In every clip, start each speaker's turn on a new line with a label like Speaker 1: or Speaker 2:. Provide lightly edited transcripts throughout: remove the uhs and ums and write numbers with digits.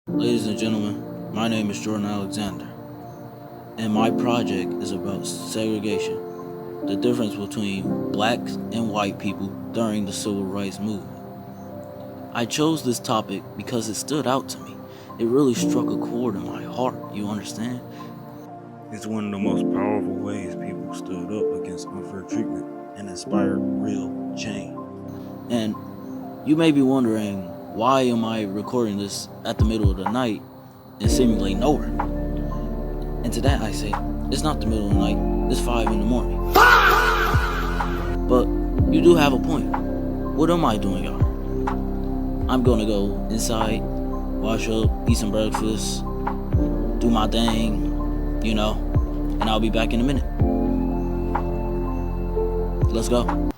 Speaker 1: Ladies and gentlemen, my name is Jordan Alexander, and my project is about segregation, the difference between blacks and white people during the civil rights movement. I chose this topic because it stood out to me. It really struck a chord in my heart, you understand?
Speaker 2: It's one of the most powerful ways people stood up against unfair treatment and inspired real change.
Speaker 1: And you may be wondering, why am I recording this at the middle of the night and seemingly nowhere? And to that I say, it's not the middle of the night, it's 5 in the morning. But you do have a point. What am I doing, y'all? I'm gonna go inside, wash up, eat some breakfast, do my thing, and I'll be back in a minute. Let's go.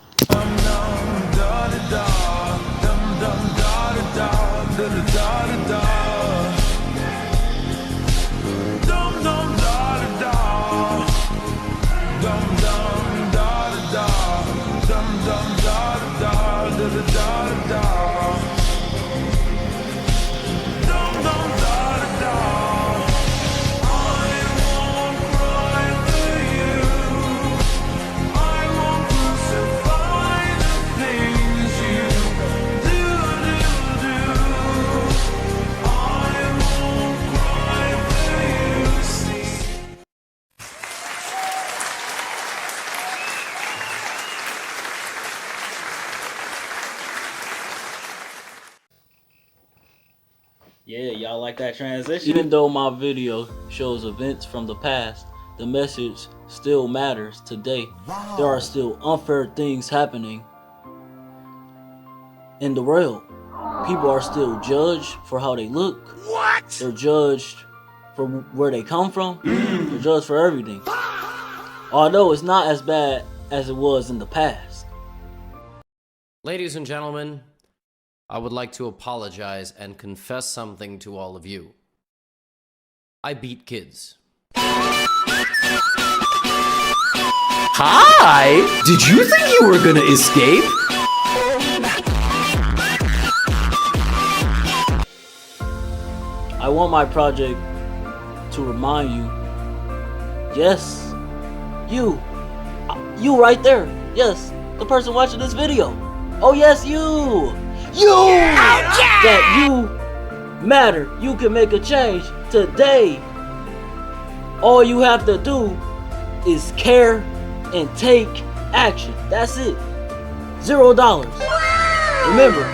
Speaker 1: Yeah, y'all like that transition? Even though my video shows events from the past, the message still matters today. Wow. There are still unfair things happening in the world. People are still judged for how they look. What? They're judged for where they come from. They're judged for everything. Although it's not as bad as it was in the past.
Speaker 3: Ladies and gentlemen, I would like to apologize and confess something to all of you. I beat kids.
Speaker 4: Hi! Did you think you were gonna escape?
Speaker 1: I want my project to remind you, yes, you right there, yes, the person watching this video. Oh yes, you, that you matter. You can make a change today. All you have to do is care and take action. That's it. $0. Remember,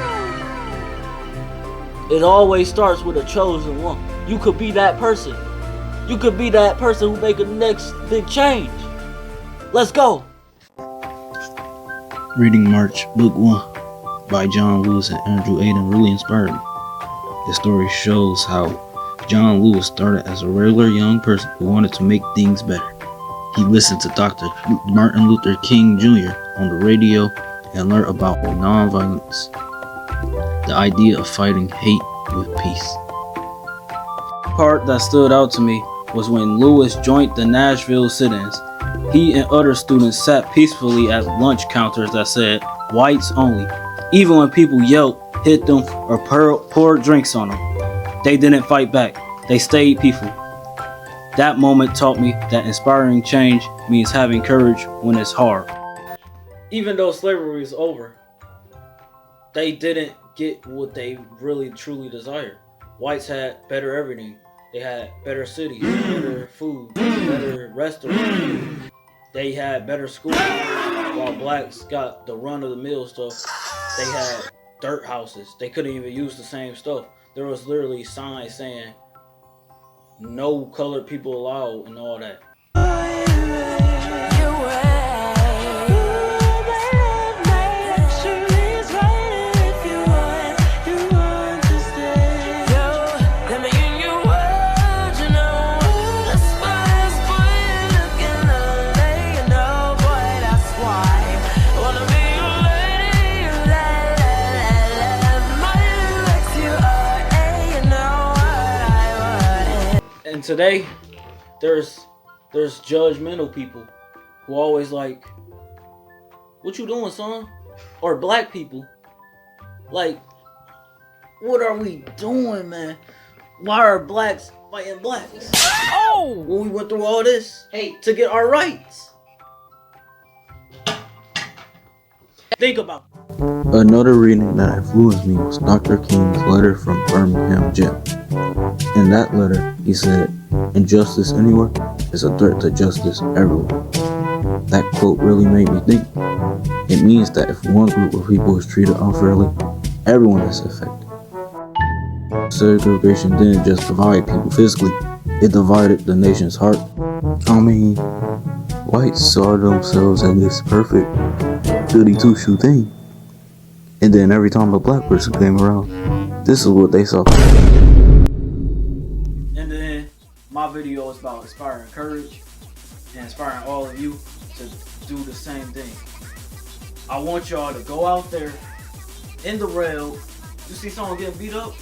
Speaker 1: it always starts with a chosen one. You could be that person. You could be that person who make the next big change. Let's go.
Speaker 2: Reading March, Book 1 by John Lewis and Andrew Aiden really inspired me. The story shows how John Lewis started as a regular young person who wanted to make things better. He listened to Dr. Martin Luther King Jr. on the radio and learned about nonviolence, the idea of fighting hate with peace.
Speaker 1: The part that stood out to me was when Lewis joined the Nashville sit-ins. He and other students sat peacefully at lunch counters that said, "Whites only." Even when people yelled, hit them, or poured drinks on them, they didn't fight back. They stayed peaceful. That moment taught me that inspiring change means having courage when it's hard. Even though slavery is over, they didn't get what they really truly desired. Whites had better everything. They had better cities, better food, better restaurants. They had better schools. While blacks got the run of the mill stuff, they had dirt houses. They couldn't even use the same stuff. There was literally signs saying no colored people allowed and all that. And today, there's judgmental people who always like, "What you doing, son?" Or black people, like, "What are we doing, man? Why are blacks fighting blacks? Oh! When we went through all this, hey, to get our rights. Think about it.
Speaker 2: Another reading that influenced me was Dr. King's letter from Birmingham jail. In that letter, he said, "Injustice anywhere is a threat to justice everywhere." That quote really made me think. It means that if one group of people is treated unfairly, everyone is affected. Segregation didn't just divide people physically, it divided the nation's heart. I mean, whites saw themselves as this perfect goody two-shoe thing. And then every time a black person came around, this is what they saw.
Speaker 1: And then my video is about inspiring courage and inspiring all of you to do the same thing. I want y'all to go out there in the rail. You see someone getting beat up?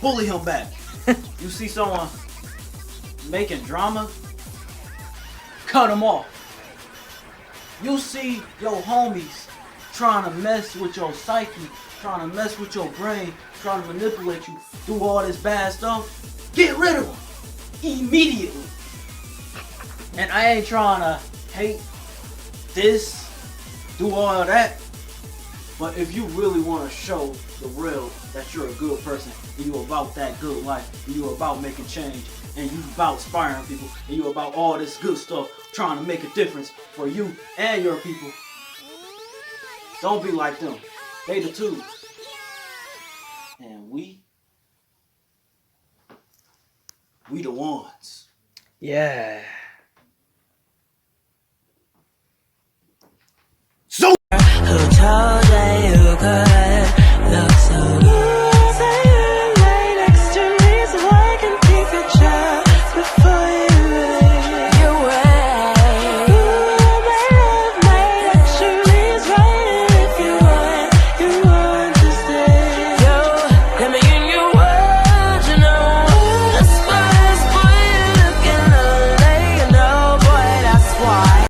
Speaker 1: Bully him back. You see someone making drama? Cut him off. You see your homies trying to mess with your psyche, trying to mess with your brain, trying to manipulate you, do all this bad stuff, get rid of them immediately. And I ain't trying to hate this, do all that, but if you really want to show the real that you're a good person, and you about that good life, and you about making change, and you about inspiring people, and you about all this good stuff, trying to make a difference for you and your people, don't be like them. They the twos. And we the ones.
Speaker 5: Yeah.
Speaker 1: So